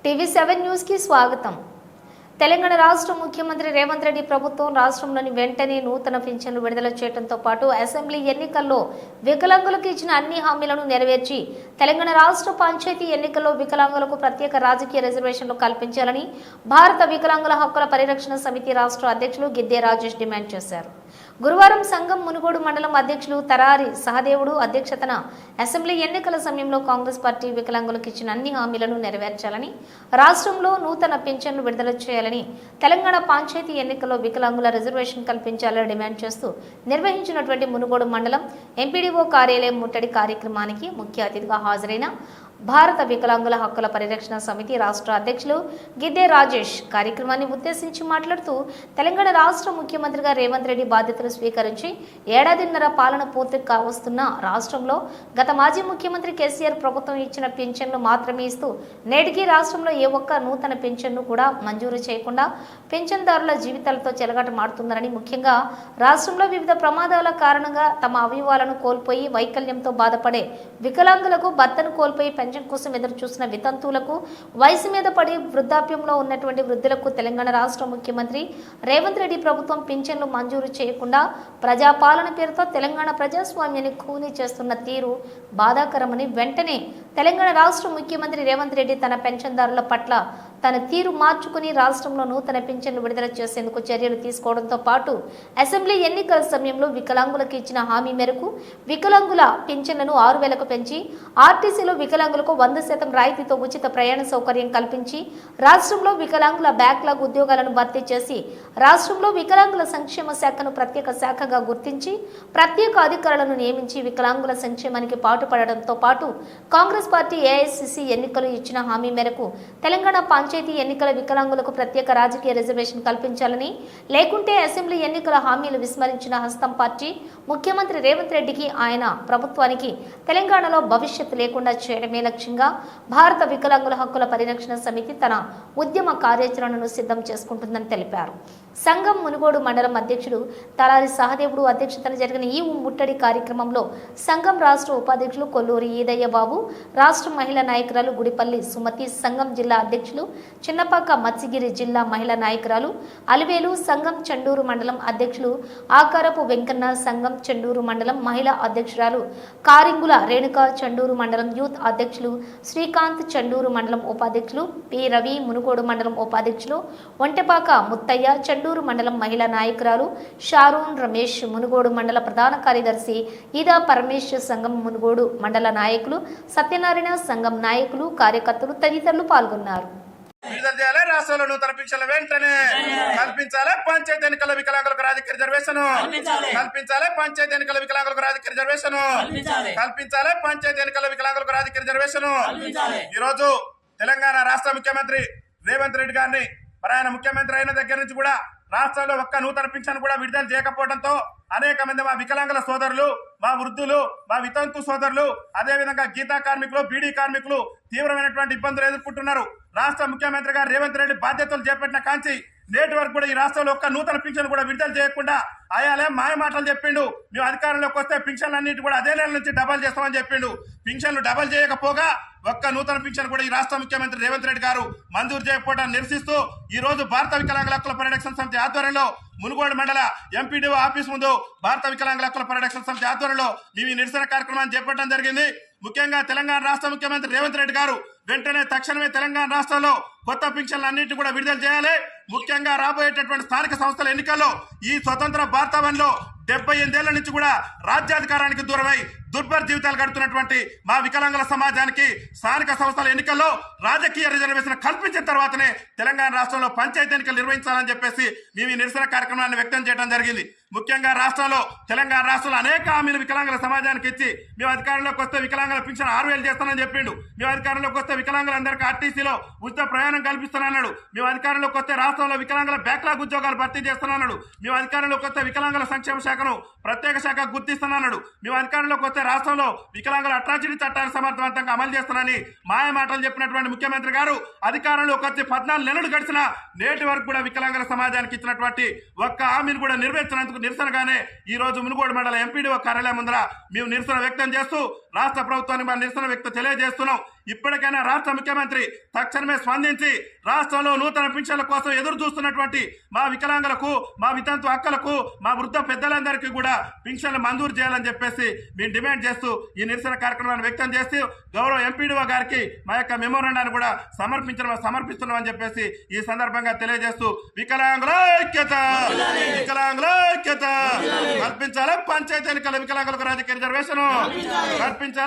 టీవీ7 news కి స్వాగతం। తెలంగాణ రాష్ట్ర ముఖ్యమంత్రి రేవంత్ రెడ్డి ప్రభుత్వం రాష్ట్రంలోని వెంటనే నూతన పింఛన్లు విడుదల చేయడంతో పాటు అసెంబ్లీ ఎన్నికల్లో వికలాంగులకు ఇచ్చిన అన్ని హామీలను నెరవేర్చి తెలంగాణ రాష్ట్ర పంచాయతీ ఎన్నికల్లో వికలాంగులకు ప్రత్యేక రాజకీయ రిజర్వేషన్లు కల్పించాలని భారత వికలాంగుల హక్కుల పరిరక్షణ సమితి రాష్ట్ర అధ్యక్షులు గిద్దె రాజేష్ డిమాండ్ చేశారు। గురువారం సంఘం మునుగోడు మండలం అధ్యక్షులు తరారి సహదేవుడు అధ్యక్షతన అసెంబ్లీ ఎన్నికల సమయంలో కాంగ్రెస్ పార్టీ వికలాంగులకు ఇచ్చిన అన్ని హామీలను నెరవేర్చాలని, రాష్ట్రంలో నూతన పింఛన్లు విడుదల చేయాలని, తెలంగాణ పంచాయతీ ఎన్నికల్లో వికలాంగుల రిజర్వేషన్ కల్పించాలని డిమాండ్ చేస్తూ నిర్వహించినటువంటి మునుగోడు మండలం ఎంపీడీఓ కార్యాలయం ముట్టడి కార్యక్రమానికి ముఖ్య అతిథిగా హాజరైన భారత వికలాంగుల హక్కుల పరిరక్షణ సమితి రాష్ట్ర అధ్యక్షులు గిద్దె రాజేష్ కార్యక్రమాన్ని ఉద్దేశించి మాట్లాడుతూ తెలంగాణ రాష్ట్ర ముఖ్యమంత్రిగా రేవంత్ రెడ్డి బాధ్యతలు స్వీకరించి ఏడాదిన్నర పాలన పూర్తి కావస్తున్న రాష్ట్రంలో గత మాజీ ముఖ్యమంత్రి కేసీఆర్ ప్రభుత్వం ఇచ్చిన పింఛన్లు మాత్రమే ఇస్తూ నేటికి రాష్ట్రంలో ఏ ఒక్క నూతన పింఛన్ను కూడా మంజూరు చేయకుండా పింఛన్దారుల జీవితాలతో చెలగాటమాడుతుందని, ముఖ్యంగా రాష్ట్రంలో వివిధ ప్రమాదాల కారణంగా తమ అవయవాలను కోల్పోయి వైకల్యంతో బాధపడే వికలాంగులకు, భర్తను కోల్పోయి పెన్షన్ కోసం ఎదురు చూసిన వితంతువులకు, వయసు మీద పడి వృద్ధాప్యంలో ఉన్నటువంటి వృద్ధులకు తెలంగాణ రాష్ట్ర ముఖ్యమంత్రి రేవంత్ రెడ్డి ప్రభుత్వం పింఛన్లు మంజూరు చేయకుండా ప్రజాపాలన పేరుతో తెలంగాణ ప్రజాస్వామ్యాన్ని ఖూనీ చేస్తున్న తీరు బాధాకరమని, వెంటనే తెలంగాణ రాష్ట్ర ముఖ్యమంత్రి రేవంత్ రెడ్డి తన పెన్షన్దారుల పట్ల తన తీరు మార్చుకుని రాష్ట్రంలో నూతన పింఛన్లు విడుదల చేసేందుకు చర్యలు తీసుకోవడంతో పాటు అసెంబ్లీ ఎన్నికల సమయంలో వికలాంగులకు ఇచ్చిన హామీ మేరకు వికలాంగుల పింఛన్లను 6,000కు పెంచి ఆర్టీసీలో వికలాంగులకు 100% రాయితీతో ఉచిత ప్రయాణ సౌకర్యం కల్పించి రాష్ట్రంలో వికలాంగుల బ్యాక్లాగ్ ఉద్యోగాలను భర్తీ చేసి రాష్ట్రంలో వికలాంగుల సంక్షేమ శాఖను ప్రత్యేక శాఖగా గుర్తించి ప్రత్యేక అధికారులను నియమించి వికలాంగుల సంక్షేమానికి పాటుపడడంతో పాటు కాంగ్రెస్ పార్టీ ఏఐసిసి ఎన్నికలు ఇచ్చిన హామీ మేరకు తెలంగాణ పంచాయతీ ఎన్నికల వికలాంగులకు ప్రత్యేక రాజకీయ రిజర్వేషన్ కల్పించాలని, లేకుంటే అసెంబ్లీ ఎన్నికల హామీలు విస్మరించిన హస్తం పార్టీ ముఖ్యమంత్రి రేవంత్ రెడ్డికి, ఆయన ప్రభుత్వానికి తెలంగాణలో భవిష్యత్తు లేకుండా చేయడమే లక్ష్యంగా భారత వికలాంగుల హక్కుల పరిరక్షణ సమితి తన ఉద్యమ కార్యాచరణను సిద్ధం చేసుకుంటుందని తెలిపారు। సంఘం మునుగోడు మండలం అధ్యక్షుడు తలారి సహదేవుడు అధ్యక్షతన జరిగిన ఈ ముట్టడి కార్యక్రమంలో సంఘం రాష్ట్ర ఉపాధ్యక్షులు కొల్లూరి ఈదయ్య బాబు, రాష్ట్ర మహిళా నాయకురాలు గుడిపల్లి సుమతి, సంఘం జిల్లా అధ్యక్షులు చిన్నపాక మత్స్యగిరి జిల్లా మహిళా నాయకురాలు అలివేలు, సంఘం చెండూరు మండలం అధ్యక్షులు ఆకారపు వెంకన్న, సంఘం చెండూరు మండలం మహిళా అధ్యక్షురాలు కారింగుల రేణుక, చెండూరు మండలం యూత్ అధ్యక్షులు శ్రీకాంత్, చెండూరు మండలం ఉపాధ్యక్షులు పి రవి, మునుగోడు మండలం ఉపాధ్యక్షులు ఒంటెపాక ముత్తయ్య, చెండూరు మండలం మహిళా నాయకురాలు షారూన్ రమేష్, మునుగోడు మండల ప్రధాన కార్యదర్శి ఈదా పరమేశ్, సంఘం మునుగోడు మండల నాయకులు సత్యనారాయణ, సంఘం నాయకులు, కార్యకర్తలు తదితరులు పాల్గొన్నారు। విడుదల చేయాలి, రాష్ట్రంలో నూతన పింఛన్లు వెంటనే కల్పించాలి, పంచాయతీ ఎన్నికల వికలాంగులకు రాజకీయ రిజర్వేషన్ కల్పించాలి, పంచాయతీ ఎన్నికల వికలాంగులకు రాజకీయ రిజర్వేషన్ కల్పించాలి, పంచాయతీ ఎన్నికల వికలాంగులకు రాజకీయ రిజర్వేషన్। ఈ రోజు తెలంగాణ రాష్ట్ర ముఖ్యమంత్రి రేవంత్ రెడ్డి గారిని ఆయన ముఖ్యమంత్రి అయిన దగ్గర నుంచి కూడా రాష్ట్రంలో ఒక్క నూతన పింఛన్ కూడా విడుదల చేయకపోవడంతో అనేక మంది మా వికలాంగుల సోదరులు, మా వృద్ధులు, మా వితంతు సోదరులు, అదేవిధంగా గీతా కార్మికులు, బీడీ కార్మికులు తీవ్రమైనటువంటి ఇబ్బందులు ఎదుర్కొంటున్నారు। రాష్ట్ర ముఖ్యమంత్రి గారు రేవంత్ రెడ్డి బాధ్యతలు చేపట్టిన కాంచి నేటి వరకు కూడా ఈ రాష్ట్రంలో ఒక్క నూతన పింఛన్ కూడా విడుదల చేయకుండా ఆయాలే మాయ మాటలు చెప్పిండు। మేము అధికారంలోకి వస్తే పింఛన్లు అన్నిటి కూడా అదే నెల నుంచి డబల్ చేస్తామని చెప్పిండు। పింఛన్లు డబల్ చేయకపోగా ఒక్క నూతన పింఛన్ కూడా ఈ రాష్ట్ర ముఖ్యమంత్రి రేవంత్ రెడ్డి గారు మంజూరు చేయకపోవడాన్ని నిరసిస్తూ ఈ రోజు భారత వికలాంగుల హక్కుల పరిరక్షణ సమితి ఆధ్వర్యంలో మునుగోడు మండల ఎంపీడీఓ ఆఫీస్ ముందు భారత వికలాంగుల హక్కుల పరిరక్షణ సమితి ఆధ్వర్యంలో మేము ఈ నిరసన కార్యక్రమాన్ని చేపట్టడం జరిగింది। ముఖ్యంగా తెలంగాణ రాష్ట్ర ముఖ్యమంత్రి రేవంత్ రెడ్డి గారు వెంటనే తక్షణమే తెలంగాణ రాష్ట్రంలో కొత్త పింఛన్లు అన్నింటినీ కూడా విడుదల చేయాలి। ముఖ్యంగా రాబోయేటటువంటి స్థానిక సంస్థల ఎన్నికల్లో ఈ స్వతంత్ర భారతావనిలో 78 ఏళ్ల నుంచి కూడా రాజ్యాధికారానికి దూరమై దుర్భర జీవితాలు గడుపుతున్నటువంటి మా వికలాంగుల సమాజానికి స్థానిక సంస్థల ఎన్నికల్లో రాజకీయ రిజర్వేషన్ కల్పించిన తర్వాతనే తెలంగాణ రాష్ట్రంలో పంచాయతీ ఎన్నికలు నిర్వహించాలని చెప్పేసి మేము ఈ నిరసన కార్యక్రమాన్ని వ్యక్తం చేయడం జరిగింది। ముఖ్యంగా రాష్ట్రంలో తెలంగాణ రాష్ట్రంలో అనేక హామీలు వికలాంగుల సమాజానికి ఇచ్చి మేము అధికారంలోకి వస్తే వికలాంగుల పింఛన్ 6,000 చేస్తానని చెప్పిండు। మేము అధికారంలోకి వస్తే వికలాంగులందరికీ ఆర్టీసీలో ఉచిత ప్రయాణం కల్పిస్తానన్నాడు। మేము అధికారంలోకి వస్తే రాష్ట్రంలో వికలాంగుల బ్యాక్లాగ్ ఉద్యోగాలు భర్తీ చేస్తానన్నాడు। మేము అధికారంలోకి వస్తే వికలాంగుల సంక్షేమ శాఖను ప్రత్యేక శాఖ గుర్తిస్తానన్నాడు। మేము అధికారంలోకి వస్తే రాష్ట్రంలో వికలాంగుల అట్రాసిటీ చట్టాన్ని సమర్థవంతంగా అమలు చేస్తానని మాయ మాటలు చెప్పినటువంటి ముఖ్యమంత్రి గారు అధికారంలోకి వచ్చి 14 నెలలు గడిచినా నేటి వరకు కూడా వికలాంగుల సమాజానికి ఇచ్చినటువంటి ఒక్క హామీని కూడా నెరవేర్చినందుకు నిరసనగానే ఈ రోజు మునుగోడు మండల ఎంపీడీఓ కార్యాలయం ముందర మేము నిరసన వ్యక్తం చేస్తూ రాష్ట్ర ప్రభుత్వానికి మన నిరసన వ్యక్తం తెలియజేస్తున్నాం। ఇప్పటికైనా రాష్ట్ర ముఖ్యమంత్రి తక్షణమే స్పందించి రాష్ట్రంలో నూతన పింఛన్ల కోసం ఎదురు చూస్తున్నటువంటి మా వికలాంగులకు, మా వితంతు అక్కలకు, మా వృద్ధ పెద్దలందరికీ కూడా పింఛన్లు మంజూరు చేయాలని చెప్పేసి మేము డిమాండ్ చేస్తూ ఈ నిరసన కార్యక్రమాన్ని వ్యక్తం చేస్తూ గౌరవ ఎంపీడీఓ గారికి మా యొక్క మెమోరాండాన్ని కూడా సమర్పిస్తున్నామని చెప్పేసి ఈ సందర్భంగా తెలియజేస్తూ వికలాంగుల ఐక్యత కల్పించాలి పంచాయతీ ఎన్నికల వికలాంగులకు రాజకీయ రిజర్వేషన్ కల్పించాలి.